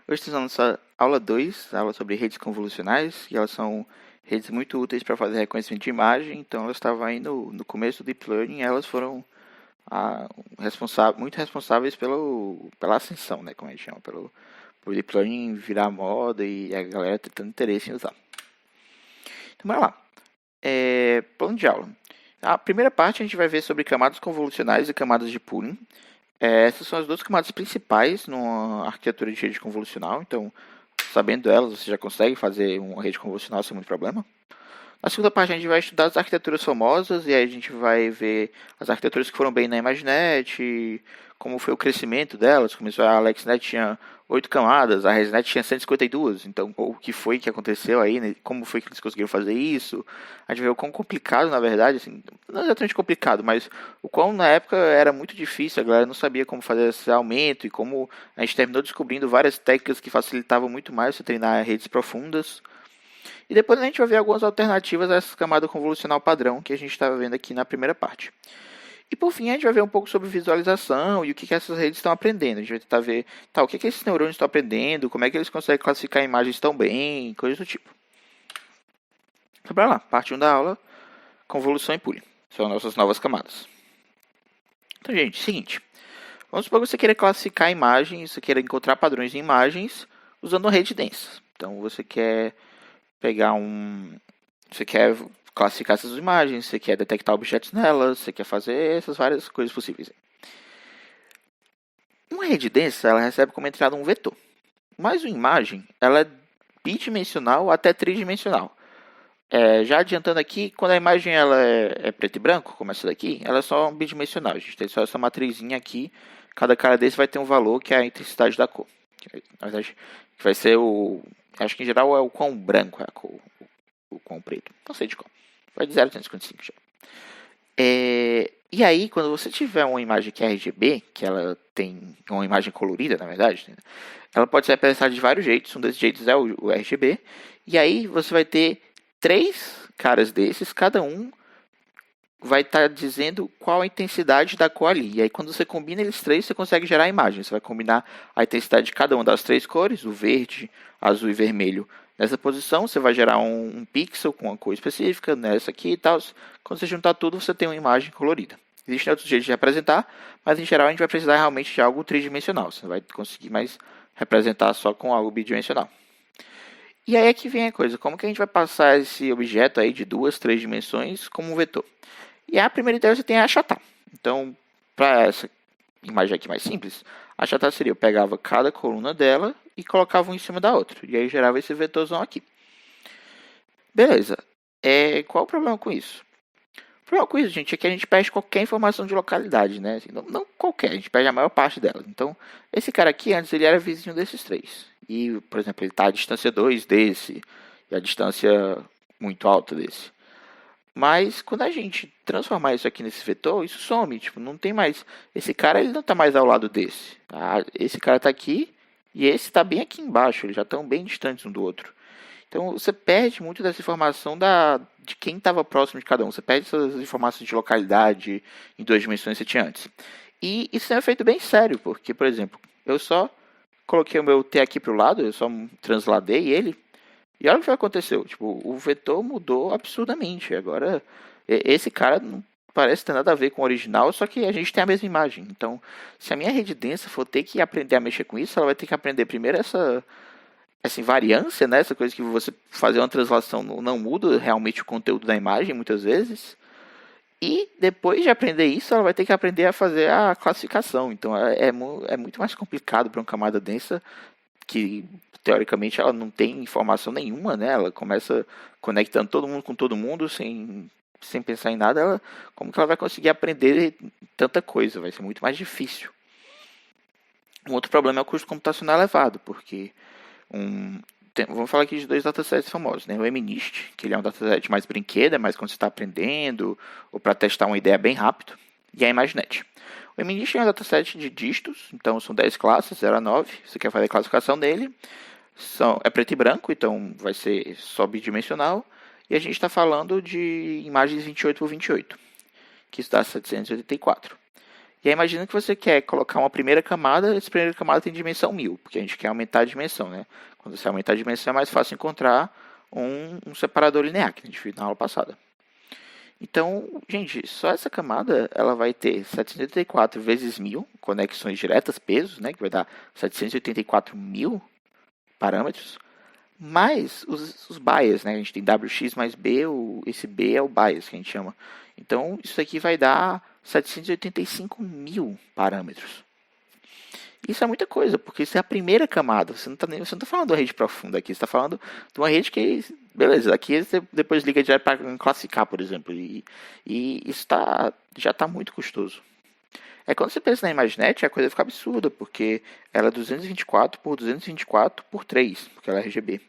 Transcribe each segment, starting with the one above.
Hoje estamos na nossa aula 2, aula sobre redes convolucionais, e elas são redes muito úteis para fazer reconhecimento de imagem, então elas estavam aí no começo do Deep Learning, elas foram muito responsáveis pela ascensão, né, como a gente chama, pelo Deep Learning virar moda e a galera tendo interesse em usar. Então, bora lá. Plano de aula. A primeira parte a gente vai ver sobre camadas convolucionais e camadas de pooling. Essas são as duas camadas principais numa arquitetura de rede convolucional, então, sabendo elas, você já consegue fazer uma rede convolucional sem muito problema. Na segunda parte, a gente vai estudar as arquiteturas famosas, e aí a gente vai ver as arquiteturas que foram bem na ImageNet, como foi o crescimento delas. Começou a AlexNet tinha 8 camadas, a ResNet tinha 152, então o que foi que aconteceu aí, né? Como foi que eles conseguiram fazer isso. A gente vê o quão complicado, na verdade, assim, não exatamente complicado, mas o quão na época era muito difícil, a galera não sabia como fazer esse aumento, e como a gente terminou descobrindo várias técnicas que facilitavam muito mais você treinar redes profundas. E depois a gente vai ver algumas alternativas a essa camada convolucional padrão que a gente estava vendo aqui na primeira parte. E por fim a gente vai ver um pouco sobre visualização e o que essas redes estão aprendendo. A gente vai tentar ver o que esses neurônios estão aprendendo, como é que eles conseguem classificar imagens tão bem, coisas do tipo. Então bora lá, parte 1 da aula, convolução e pooling. São nossas novas camadas. Então gente, seguinte. Vamos supor que você queira classificar imagens, você queira encontrar padrões em imagens usando uma rede densa. Então você quer você quer classificar essas imagens, você quer detectar objetos nelas, você quer fazer essas várias coisas possíveis. Uma rede densa, ela recebe como entrada um vetor. Mas uma imagem, ela é bidimensional até tridimensional. Já adiantando aqui, quando a imagem ela é preto e branco, como essa daqui, ela é só bidimensional. A gente tem só essa matrizinha aqui. Cada cara desse vai ter um valor que é a intensidade da cor. Na verdade, vai ser acho que em geral é o quão branco é a cor, o quão preto. Não sei de qual. Vai de 0 a 255 já. E aí, quando você tiver uma imagem que é RGB, que ela tem uma imagem colorida, na verdade, né, ela pode ser representada de vários jeitos. Um desses jeitos é o RGB. E aí você vai ter 3 caras desses, cada um vai estar dizendo qual a intensidade da cor ali. E aí, quando você combina eles 3, você consegue gerar a imagem. Você vai combinar a intensidade de cada uma das 3 cores, o verde, azul e vermelho. Nessa posição, você vai gerar um pixel com uma cor específica, nessa aqui e tal. Quando você juntar tudo, você tem uma imagem colorida. Existem outros jeitos de representar, mas em geral a gente vai precisar realmente de algo tridimensional. Você não vai conseguir mais representar só com algo bidimensional. E aí é que vem a coisa, como que a gente vai passar esse objeto aí de 2, 3 dimensões como um vetor? E a primeira ideia você tem é achatar. Então, para essa imagem aqui mais simples, achatar seria eu pegava cada coluna dela e colocava um em cima da outra. E aí gerava esse vetorzão aqui. Beleza. Qual o problema com isso? O problema com isso, gente, é que a gente perde qualquer informação de localidade, né? Assim, não qualquer, a gente perde a maior parte dela. Então, esse cara aqui, antes, ele era vizinho desses 3. E, por exemplo, ele está a distância 2 desse, e a distância muito alta desse. Mas quando a gente transformar isso aqui nesse vetor, isso some. Tipo, não tem mais. Esse cara ele não está mais ao lado desse. Esse cara está aqui e esse está bem aqui embaixo. Eles já estão bem distantes um do outro. Então você perde muito dessa informação de quem estava próximo de cada um. Você perde essas informações de localidade em 2 dimensões que você tinha antes. E isso é um efeito bem sério, porque, por exemplo, eu só coloquei o meu T aqui para o lado, eu só transladei ele. E olha o que aconteceu. Tipo, o vetor mudou absurdamente. Agora, esse cara não parece ter nada a ver com o original, só que a gente tem a mesma imagem. Então, se a minha rede densa for ter que aprender a mexer com isso, ela vai ter que aprender primeiro essa invariância, né? Essa coisa que você fazer uma translação não muda realmente o conteúdo da imagem, muitas vezes. E depois de aprender isso, ela vai ter que aprender a fazer a classificação. Então, é muito mais complicado para uma camada densa que teoricamente ela não tem informação nenhuma, né? Ela começa conectando todo mundo com todo mundo sem pensar em nada. Como que ela vai conseguir aprender tanta coisa? Vai ser muito mais difícil. Um outro problema é o custo computacional elevado, porque vamos falar aqui de 2 datasets famosos, né? O MNIST, que ele é um dataset mais brinquedo, é mais quando você está aprendendo, ou para testar uma ideia bem rápido, e a ImageNet. O MNIST é um dataset de dígitos, então são 10 classes, 0 a 9, você quer fazer a classificação dele. É preto e branco, então vai ser só bidimensional. E a gente está falando de imagens 28 por 28, que está 784. E aí imagina que você quer colocar uma primeira camada, essa primeira camada tem dimensão 1000, porque a gente quer aumentar a dimensão, né? Quando você aumentar a dimensão é mais fácil encontrar um separador linear, que a gente viu na aula passada. Então, gente, só essa camada ela vai ter 784 vezes 1000 conexões diretas, pesos, né? Que vai dar 784 mil parâmetros, mais os bias, né? A gente tem WX mais B, esse B é o bias que a gente chama. Então, isso aqui vai dar 785 mil parâmetros. Isso é muita coisa, porque isso é a primeira camada. Você não está falando de uma rede profunda aqui, você está falando de uma rede que, beleza, aqui você depois liga direto para classificar, por exemplo. E isso já está muito custoso. Quando você pensa na ImageNet, a coisa fica absurda, porque ela é 224 por 224 por 3, porque ela é RGB.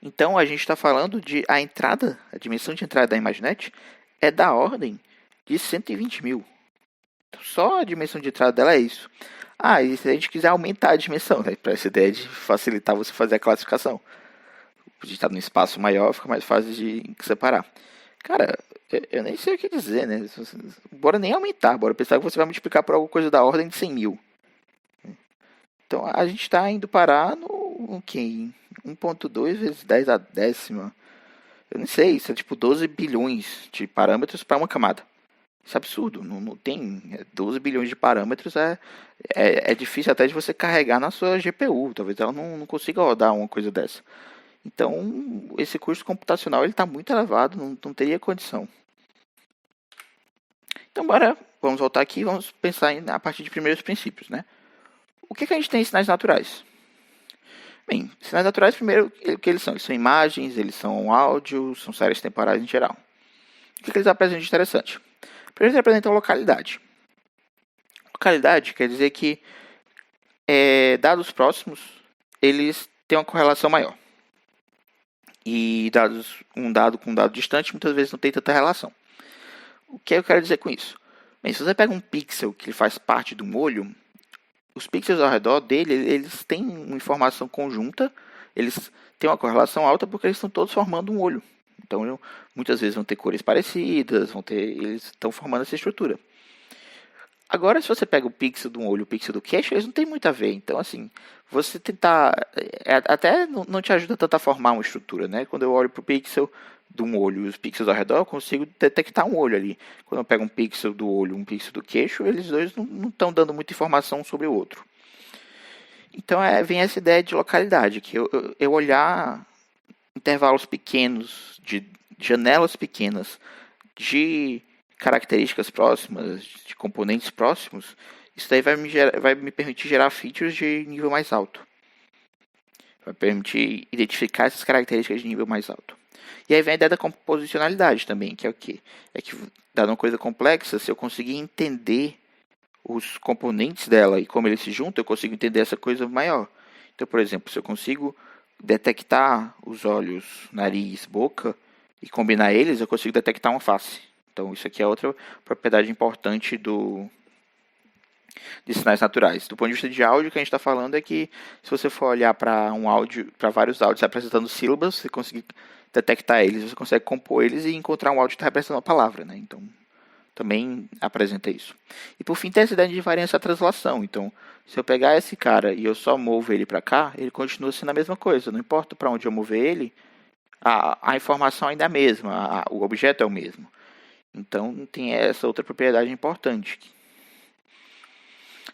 Então a gente está falando de a dimensão de entrada da ImageNet é da ordem de 120 mil. Então, só a dimensão de entrada dela é isso. E se a gente quiser aumentar a dimensão, né, para essa ideia de facilitar você fazer a classificação. A gente está num espaço maior, fica mais fácil de separar. Cara, eu nem sei o que dizer, né? Bora nem aumentar, bora pensar que você vai multiplicar por alguma coisa da ordem de 100 mil. Então a gente está indo parar no que? 1.2 vezes 10 a décima. Eu não sei, isso é tipo 12 bilhões de parâmetros para uma camada. Isso é absurdo, não tem 12 bilhões de parâmetros, é difícil até de você carregar na sua GPU, talvez ela não consiga rodar uma coisa dessa. Então, esse custo computacional está muito elevado, não teria condição. Então, vamos voltar aqui e vamos pensar a partir de primeiros princípios, né? O que a gente tem em sinais naturais? Bem, sinais naturais, primeiro, o que eles são? Eles são imagens, eles são áudio, são séries temporais em geral. O que eles apresentam de interessante? Primeiro, eles representam localidade. Localidade quer dizer que dados próximos, eles têm uma correlação maior. E um dado com um dado distante, muitas vezes não tem tanta relação. O que eu quero dizer com isso? Bem, se você pega um pixel que faz parte de um olho, os pixels ao redor dele, eles têm uma informação conjunta, eles têm uma correlação alta porque eles estão todos formando um olho. Então, muitas vezes vão ter cores parecidas, eles estão formando essa estrutura. Agora, se você pega o pixel de um olho e o pixel do queixo, eles não têm muito a ver. Então, assim, você tentar... até não te ajuda tanto a formar uma estrutura, né? Quando eu olho para o pixel de um olho e os pixels ao redor, eu consigo detectar um olho ali. Quando eu pego um pixel do olho e um pixel do queixo, eles dois não estão dando muita informação sobre o outro. Então, vem essa ideia de localidade, que eu olhar intervalos pequenos, de janelas pequenas, de características próximas, de componentes próximos, isso daí vai me permitir gerar features de nível mais alto. Vai permitir identificar essas características de nível mais alto. E aí vem a ideia da composicionalidade também, que é o quê? É que, dada uma coisa complexa, se eu conseguir entender os componentes dela e como eles se juntam, eu consigo entender essa coisa maior. Então, por exemplo, se eu consigo detectar os olhos, nariz, boca e combinar eles, eu consigo detectar uma face. Então, isso aqui é outra propriedade importante de sinais naturais. Do ponto de vista de áudio, o que a gente está falando é que se você for olhar para vários áudios apresentando sílabas, você conseguir detectar eles, você consegue compor eles e encontrar um áudio que está representando uma palavra, né? Então, também apresenta isso. E por fim, tem essa ideia de invariância à translação. Então, se eu pegar esse cara e eu só movo ele para cá, ele continua sendo a mesma coisa. Não importa para onde eu mover ele, a informação ainda é a mesma, o objeto é o mesmo. Então, tem essa outra propriedade importante.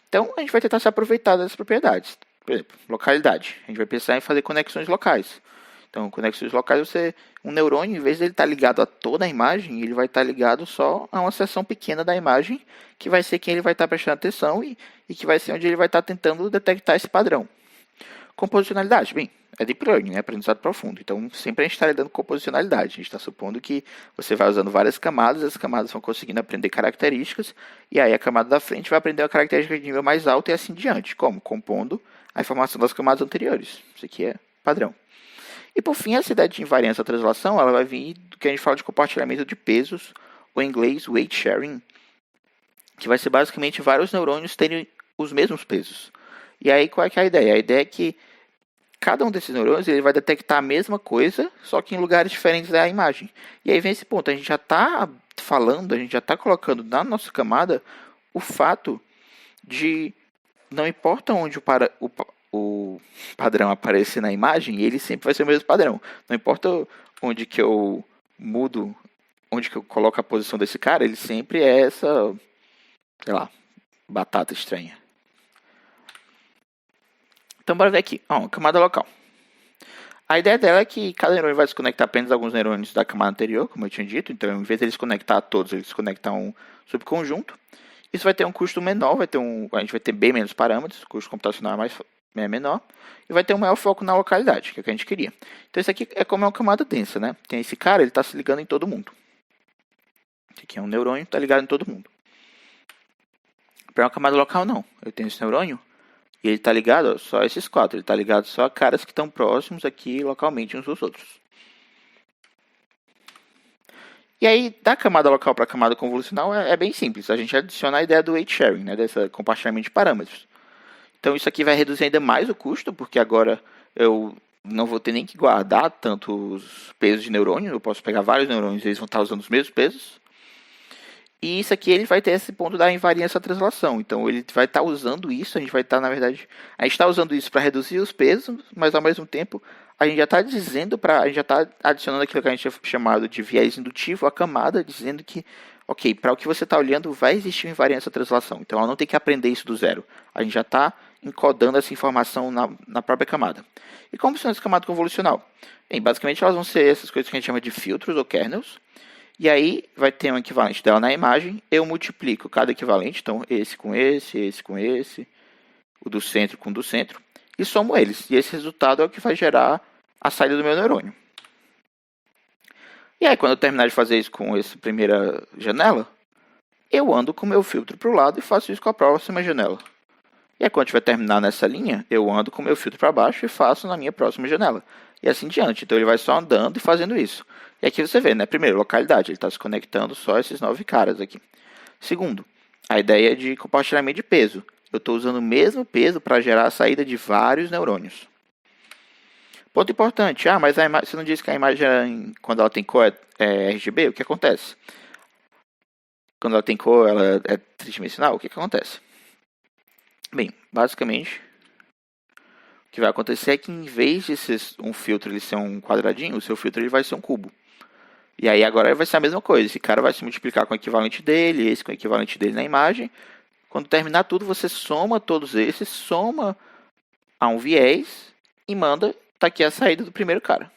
Então, a gente vai tentar se aproveitar dessas propriedades. Por exemplo, localidade. A gente vai pensar em fazer conexões locais. Então, conexões locais, um neurônio, em vez de ele estar ligado a toda a imagem, ele vai estar ligado só a uma seção pequena da imagem, que vai ser quem ele vai estar prestando atenção e que vai ser onde ele vai estar tentando detectar esse padrão. Composicionalidade, bem, é deep learning, né? Aprendizado profundo. Então, sempre a gente está lidando com composicionalidade. A gente está supondo que você vai usando várias camadas, as camadas vão conseguindo aprender características, e aí a camada da frente vai aprender uma característica de nível mais alto e assim diante. Como? Compondo a informação das camadas anteriores. Isso aqui é padrão. E por fim, essa ideia de invariância à translação, ela vai vir do que a gente fala de compartilhamento de pesos, ou em inglês weight sharing, que vai ser basicamente vários neurônios terem os mesmos pesos. E aí qual é que é a ideia? A ideia é que cada um desses neurônios ele vai detectar a mesma coisa, só que em lugares diferentes da imagem. E aí vem esse ponto, a gente já está falando, a gente já está colocando na nossa camada o fato de não importa onde o padrão aparecer na imagem, ele sempre vai ser o mesmo padrão. Não importa onde que eu mudo, onde que eu coloco a posição desse cara, ele sempre é essa, sei lá, batata estranha. Então bora ver aqui, camada local. A ideia dela é que cada neurônio vai se conectar apenas a alguns neurônios da camada anterior, como eu tinha dito. Então, em vez de eles conectar a todos, eles se conectam a um subconjunto. Isso vai ter um custo menor, a gente vai ter bem menos parâmetros, o custo computacional é menor. E vai ter um maior foco na localidade, que é o que a gente queria. Então, isso aqui é como uma camada densa, né? Tem esse cara, ele está se ligando em todo mundo. Esse aqui é um neurônio, está ligado em todo mundo. Para uma camada local, não. Eu tenho esse neurônio, e ele está ligado só a esses 4. Ele está ligado só a caras que estão próximos aqui localmente uns dos outros. E aí, da camada local para a camada convolucional é bem simples. A gente adiciona a ideia do weight sharing, né, desse compartilhamento de parâmetros. Então isso aqui vai reduzir ainda mais o custo, porque agora eu não vou ter nem que guardar tantos pesos de neurônio. Eu posso pegar vários neurônios e eles vão estar usando os mesmos pesos. E isso aqui ele vai ter esse ponto da invariância da translação. Então ele vai estar usando isso, a gente está usando isso para reduzir os pesos, mas ao mesmo tempo a gente já está a gente já está adicionando aquilo que a gente tinha chamado de viés indutivo à camada, dizendo que, ok, para o que você está olhando vai existir uma invariância da translação. Então ela não tem que aprender isso do zero. A gente já está encodando essa informação na própria camada. E como funciona essa camada convolucional? Bem, basicamente elas vão ser essas coisas que a gente chama de filtros ou kernels. E aí vai ter um equivalente dela na imagem. Eu multiplico cada equivalente, então esse com esse, o do centro com o do centro, e somo eles. E esse resultado é o que vai gerar a saída do meu neurônio. E aí quando eu terminar de fazer isso com essa primeira janela, eu ando com o meu filtro para o lado e faço isso com a próxima janela. E aí quando eu tiver terminar nessa linha, eu ando com o meu filtro para baixo e faço na minha próxima janela. E assim diante. Então ele vai só andando e fazendo isso. E aqui você vê, né? Primeiro, localidade. Ele está se conectando só esses 9 caras aqui. Segundo, a ideia de compartilhamento de peso. Eu estou usando o mesmo peso para gerar a saída de vários neurônios. Ponto importante. Mas você não disse que a imagem, quando ela tem cor, é RGB? O que acontece? Quando ela tem cor, ela é tridimensional? O que acontece? Bem, basicamente, o que vai acontecer é que em vez de ser um filtro ele ser um quadradinho, o seu filtro ele vai ser um cubo. E aí agora vai ser a mesma coisa. Esse cara vai se multiplicar com o equivalente dele, esse com o equivalente dele na imagem. Quando terminar tudo, você soma todos esses, soma a um viés e manda, tá aqui a saída do primeiro cara.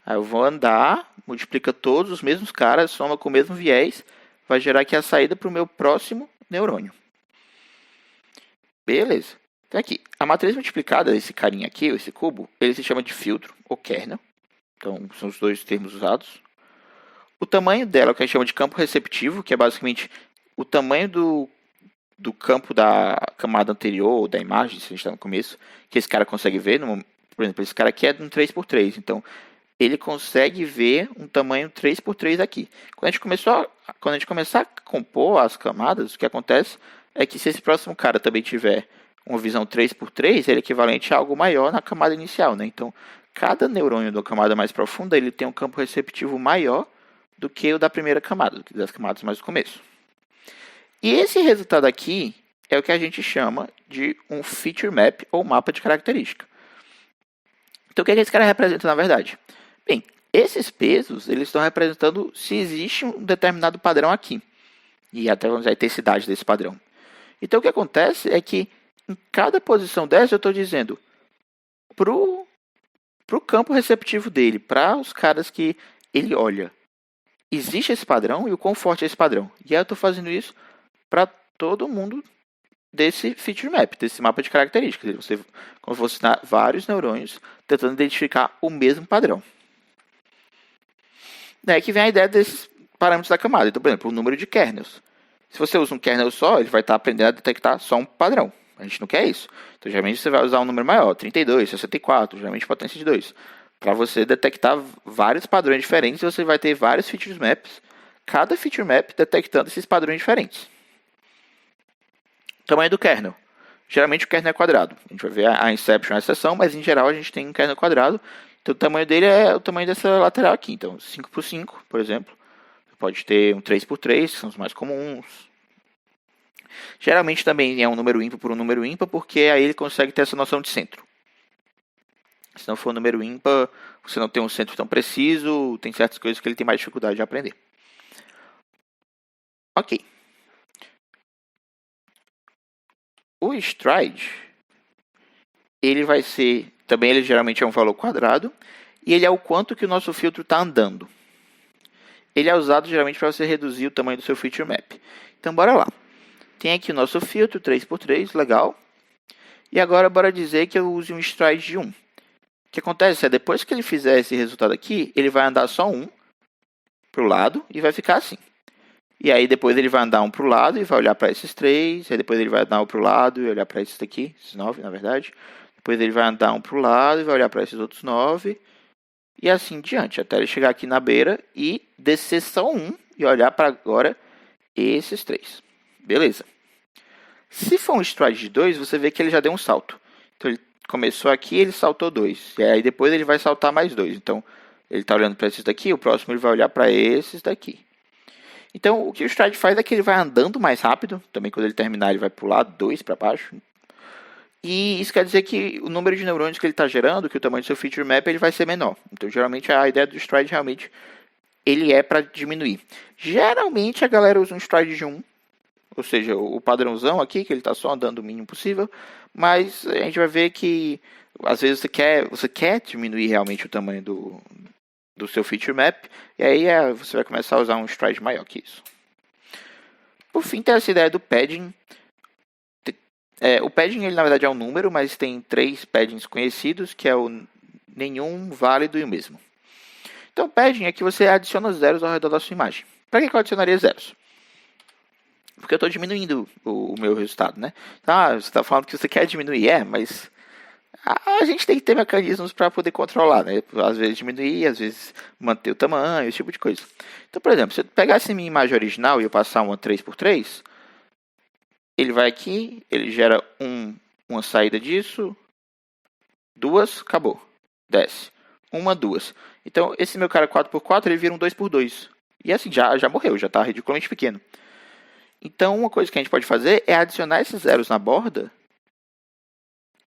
Aí eu vou andar, multiplica todos os mesmos caras, soma com o mesmo viés, vai gerar aqui a saída para o meu próximo neurônio. Beleza. Então aqui, a matriz multiplicada desse carinha aqui, esse cubo, ele se chama de filtro ou kernel. Então são os dois termos usados. O tamanho dela, que a gente chama de campo receptivo, que é basicamente o tamanho do campo da camada anterior, ou da imagem, se a gente está no começo, que esse cara consegue ver. Por exemplo, esse cara aqui é de um 3x3, então ele consegue ver um tamanho 3x3 aqui. Quando a gente começar a compor as camadas, o que acontece é que se esse próximo cara também tiver uma visão 3x3, ele é equivalente a algo maior na camada inicial, né? Então, cada neurônio da camada mais profunda ele tem um campo receptivo maior do que o da primeira camada, das camadas mais do começo. E esse resultado aqui é o que a gente chama de um feature map ou mapa de característica. Então, o que esse cara representa na verdade? Bem, esses pesos eles estão representando se existe um determinado padrão aqui. E até vamos dizer, a intensidade desse padrão. Então, o que acontece é que em cada posição dessa eu estou dizendo para o campo receptivo dele, para os caras que ele olha, existe esse padrão e o quão forte é esse padrão. E aí eu estou fazendo isso para todo mundo desse feature map, desse mapa de características. Você, como você ensinar vários neurônios tentando identificar o mesmo padrão. Daí que vem a ideia desses parâmetros da camada. Então, por exemplo, o número de kernels. Se você usa um kernel só, ele vai estar aprendendo a detectar só um padrão. A gente não quer isso. Então, geralmente, você vai usar um número maior, 32, 64, geralmente potência de 2. Para você detectar vários padrões diferentes, você vai ter vários feature maps. Cada feature map detectando esses padrões diferentes. Tamanho do kernel. Geralmente, o kernel é quadrado. A gente vai ver a inception, a exceção, mas, em geral, a gente tem um kernel quadrado. Então, o tamanho dele é o tamanho dessa lateral aqui. Então, 5x5, por exemplo. pode ter um 3x3, que são os mais comuns. Geralmente também é um número ímpar por um número ímpar, porque aí ele consegue ter essa noção de centro. Se não for um número ímpar, você não tem um centro tão preciso, tem certas coisas que ele tem mais dificuldade de aprender. Ok. O stride, ele vai ser, também ele geralmente é um valor quadrado, e ele é o quanto que o nosso filtro está andando. Ele é usado geralmente para você reduzir o tamanho do seu feature map. Então, bora lá. Tem aqui o nosso filtro, 3x3, legal. E agora, bora dizer que eu use um stride de 1. O que acontece é, depois que ele fizer esse resultado aqui, ele vai andar só 1 para o lado e vai ficar assim. E aí, depois ele vai andar 1 para o lado e vai olhar para esses 3. Aí, depois ele vai andar 1 para o lado e olhar para esses daqui, esses 9, na verdade. Depois ele vai andar 1 para o lado e vai olhar para esses outros 9. E assim diante, até ele chegar aqui na beira e descer só 1 e olhar para agora esses 3. Beleza. Se for um stride de 2, você vê que ele já deu um salto. Então, ele começou aqui, ele saltou 2. E aí, depois ele vai saltar mais 2. Então, ele está olhando para esses daqui, o próximo ele vai olhar para esses daqui. Então, o que o stride faz é que ele vai andando mais rápido. Também, quando ele terminar, ele vai pular 2 para baixo. E isso quer dizer que o número de neurônios que ele está gerando, que o tamanho do seu feature map, ele vai ser menor. Então, geralmente, a ideia do stride realmente ele é para diminuir. Geralmente, a galera usa um stride de 1. Ou seja, o padrãozão aqui, que ele está só andando o mínimo possível. Mas a gente vai ver que, às vezes, você quer diminuir realmente o tamanho do seu feature map. E aí você vai começar a usar um stride maior que isso. Por fim, tem essa ideia do padding. O padding, ele na verdade é um número, mas tem 3 paddings conhecidos, que é o nenhum, válido e o mesmo. Então, o padding é que você adiciona zeros ao redor da sua imagem. Para que eu adicionaria zeros? Porque eu estou diminuindo o meu resultado, né? Você está falando que você quer diminuir, mas a gente tem que ter mecanismos para poder controlar, né? Às vezes diminuir, às vezes manter o tamanho, esse tipo de coisa. Então, por exemplo, se eu pegasse minha imagem original e eu passar uma 3x3, ele vai aqui, ele gera uma saída disso, 2, acabou, desce, 1, 2. Então, esse meu cara 4x4, ele vira um 2x2. E assim, já morreu, já está ridiculamente pequeno. Então, uma coisa que a gente pode fazer é adicionar esses zeros na borda.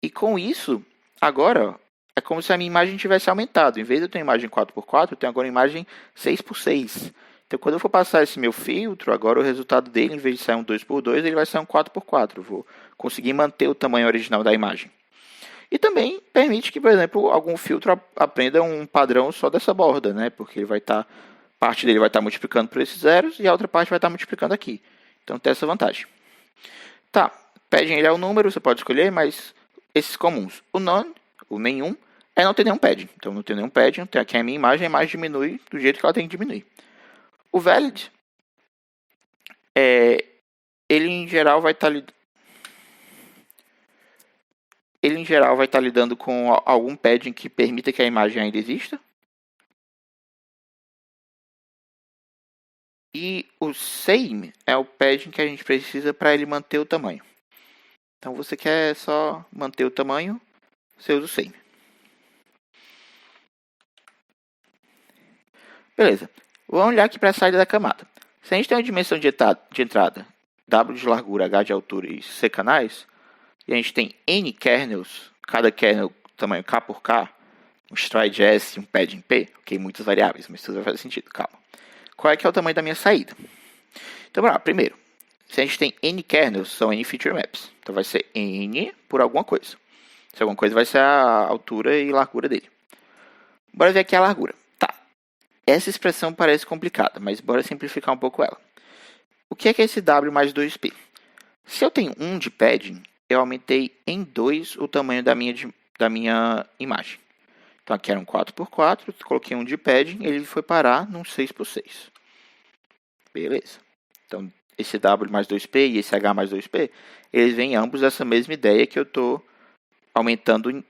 E com isso, agora, é como se a minha imagem tivesse aumentado. Em vez de eu ter uma imagem 4x4, eu tenho agora uma imagem 6x6. Então, quando eu for passar esse meu filtro, agora o resultado dele, em vez de sair um 2x2, ele vai sair um 4x4. Eu vou conseguir manter o tamanho original da imagem. E também permite que, por exemplo, algum filtro aprenda um padrão só dessa borda, né? Porque ele vai estar, parte dele vai estar multiplicando por esses zeros e a outra parte vai estar multiplicando aqui. Então, tem essa vantagem. Tá, padding ele é o número, você pode escolher, mas esses comuns. O none, o nenhum, é não ter nenhum padding. Então, não tem nenhum padding, tem aqui a minha imagem, a imagem diminui do jeito que ela tem que diminuir. O valid, ele em geral vai estar lidando com algum padding que permita que a imagem ainda exista. E o same é o padding que a gente precisa para ele manter o tamanho. Então, você quer só manter o tamanho, você usa o same. Beleza. Vamos olhar aqui para a saída da camada. Se a gente tem uma dimensão de entrada, W de largura, H de altura e C canais, e a gente tem N kernels, cada kernel tamanho K por K, um stride S e um padding P, ok, muitas variáveis, mas tudo vai fazer sentido, calma. Qual é que é o tamanho da minha saída? Então, vamos lá, primeiro, se a gente tem N kernels, são N feature maps, então vai ser N por alguma coisa. Se alguma coisa vai ser a altura e largura dele. Bora ver aqui a largura. Tá, essa expressão parece complicada, mas bora simplificar um pouco ela. O que é esse W mais 2P? Se eu tenho 1 de padding, eu aumentei em 2 o tamanho da minha imagem. Então, aqui era um 4x4, coloquei 1 de padding, ele foi parar num 6x6. Beleza. Então, esse W mais 2P e esse H mais 2P, eles vêm ambos dessa mesma ideia que eu estou aumentando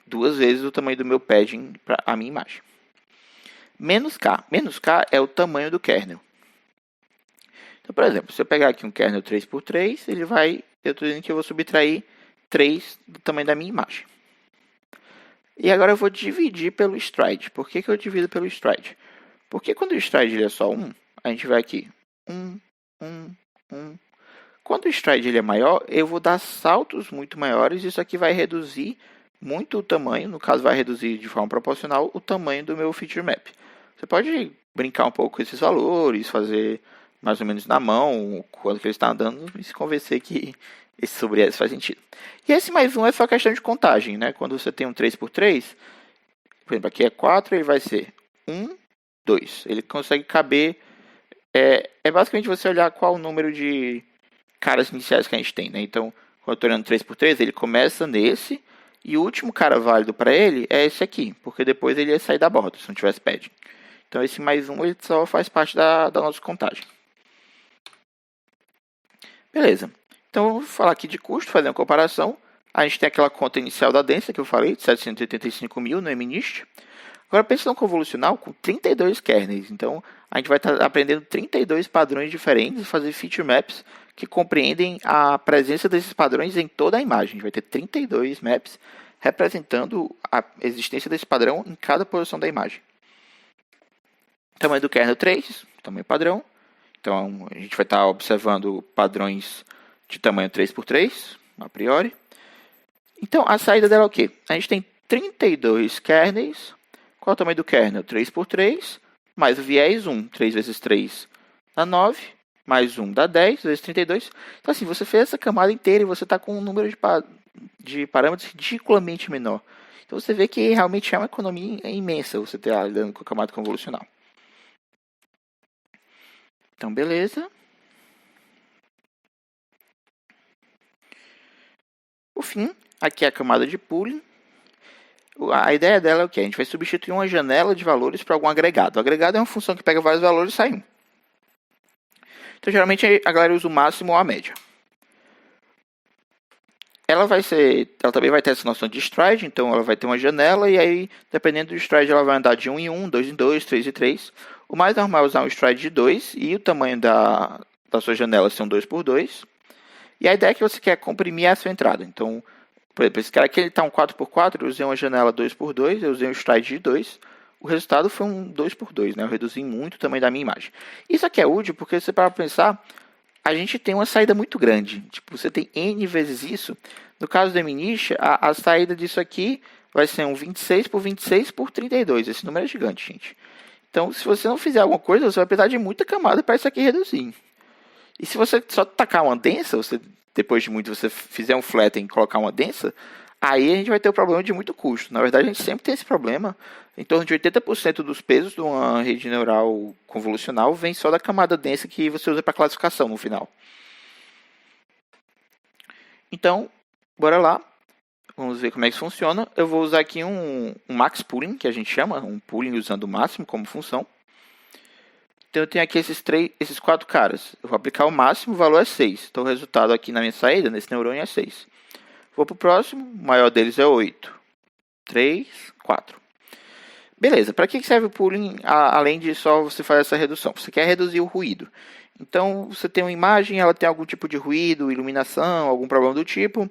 2 vezes o tamanho do meu padding para a minha imagem. Menos K. Menos K é o tamanho do kernel. Então, por exemplo, se eu pegar aqui um kernel 3x3, eu estou dizendo que eu vou subtrair 3 do tamanho da minha imagem. E agora eu vou dividir pelo stride. Por que eu divido pelo stride? Porque quando o stride ele é só 1, a gente vai aqui, 1, 1, 1. Quando o stride ele é maior, eu vou dar saltos muito maiores, isso aqui vai reduzir muito o tamanho, no caso vai reduzir de forma proporcional o tamanho do meu feature map. Você pode brincar um pouco com esses valores, fazer mais ou menos na mão, quando ele está andando, e se convencer que esse sobre S faz sentido. E esse mais um é só questão de contagem, né? Quando você tem um 3x3, por exemplo, aqui é 4, ele vai ser 1, 2. Ele consegue caber... É basicamente você olhar qual o número de caras iniciais que a gente tem, né? Então, quando eu estou olhando 3x3, ele começa nesse, e o último cara válido para ele é esse aqui, porque depois ele ia sair da borda, se não tivesse padding. Então, esse mais um ele só faz parte da nossa contagem. Beleza. Então, eu vou falar aqui de custo, fazer uma comparação. A gente tem aquela conta inicial da Densa que eu falei, de 785 mil no MNIST. Agora, pensa no convolucional com 32 kernels. Então, a gente vai estar aprendendo 32 padrões diferentes e fazer feature maps que compreendem a presença desses padrões em toda a imagem. A gente vai ter 32 maps representando a existência desse padrão em cada posição da imagem. Tamanho do kernel 3, tamanho padrão. Então, a gente vai estar observando padrões de tamanho 3x3, a priori. Então, a saída dela é o quê? A gente tem 32 kernels. Qual é o tamanho do kernel? 3x3, mais o viés 1. 3 vezes 3 dá 9, mais 1 dá 10, vezes 32. Então, assim, você fez essa camada inteira e você está com um número de parâmetros ridiculamente menor. Então, você vê que realmente é uma economia imensa você estar lidando com a camada convolucional. Então, beleza. Por fim, aqui é a camada de pooling. A ideia dela é o que? A gente vai substituir uma janela de valores para algum agregado. O agregado é uma função que pega vários valores e sai um. Então, geralmente, a galera usa o máximo ou a média. Ela também vai ter essa noção de stride, então ela vai ter uma janela e aí, dependendo do stride, ela vai andar de 1 em 1, 2 em 2, 3 em 3. O mais normal é usar um stride de 2 e o tamanho da sua janela ser um 2x2. E a ideia é que você quer comprimir a sua entrada. Então, por exemplo, esse cara aqui está um 4x4, eu usei uma janela 2x2, eu usei um stride de 2. O resultado foi um 2x2, né? Eu reduzi muito o tamanho da minha imagem. Isso aqui é útil porque, se você parar para pensar, a gente tem uma saída muito grande. Tipo, você tem N vezes isso. No caso do MNIST, a saída disso aqui vai ser um 26 por 26 por 32. Esse número é gigante, gente. Então, se você não fizer alguma coisa, você vai precisar de muita camada para isso aqui reduzir. E se você só tacar uma densa, depois de muito você fizer um flatten e colocar uma densa, aí a gente vai ter o problema de muito custo. Na verdade, a gente sempre tem esse problema. Em torno de 80% dos pesos de uma rede neural convolucional vem só da camada densa que você usa para classificação no final. Então, bora lá. Vamos ver como é que funciona. Eu vou usar aqui um max pooling, que a gente chama, um pooling usando o máximo como função. Então, eu tenho aqui esses 4 caras. Eu vou aplicar o máximo, o valor é 6. Então, o resultado aqui na minha saída, nesse neurônio, é 6. Vou para o próximo, o maior deles é 8. 3, 4. Beleza, para que serve o pooling, além de só você fazer essa redução? Você quer reduzir o ruído. Então, você tem uma imagem, ela tem algum tipo de ruído, iluminação, algum problema do tipo.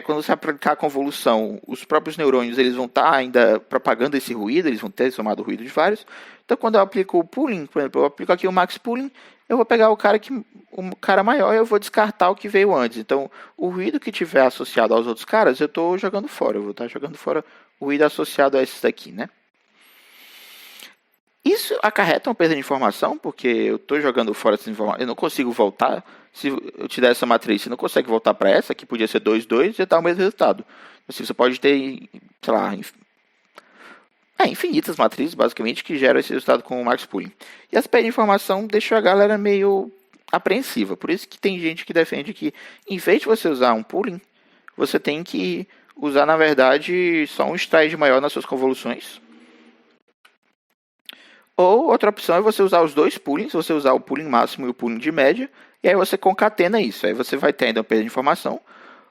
Quando você aplicar a convolução, os próprios neurônios eles vão estar ainda propagando esse ruído, eles vão ter somado o ruído de vários. Então, quando eu aplico o pooling, por exemplo, eu aplico aqui o max pooling, eu vou pegar o cara maior e eu vou descartar o que veio antes. Então, o ruído que tiver associado aos outros caras, eu estou jogando fora. Eu vou estar jogando fora o ruído associado a esses daqui, né? Isso acarreta uma perda de informação, porque eu estou jogando fora essa informação, eu não consigo voltar. Se eu te der essa matriz, você não consegue voltar para essa, que podia ser 2, 2, e dar o mesmo resultado. Assim, você pode ter, sei lá, infinitas matrizes, basicamente, que geram esse resultado com o max pooling. E essa perda de informação deixou a galera meio apreensiva. Por isso que tem gente que defende que, em vez de você usar um pooling, você tem que usar, na verdade, só um stride maior nas suas convoluções. Ou outra opção é você usar os dois poolings, você usar o pooling máximo e o pooling de média, e aí você concatena isso. Aí você vai ter ainda uma perda de informação,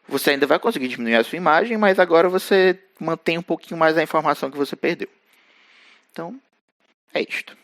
você ainda vai conseguir diminuir a sua imagem, mas agora você mantém um pouquinho mais da informação que você perdeu. Então, é isto.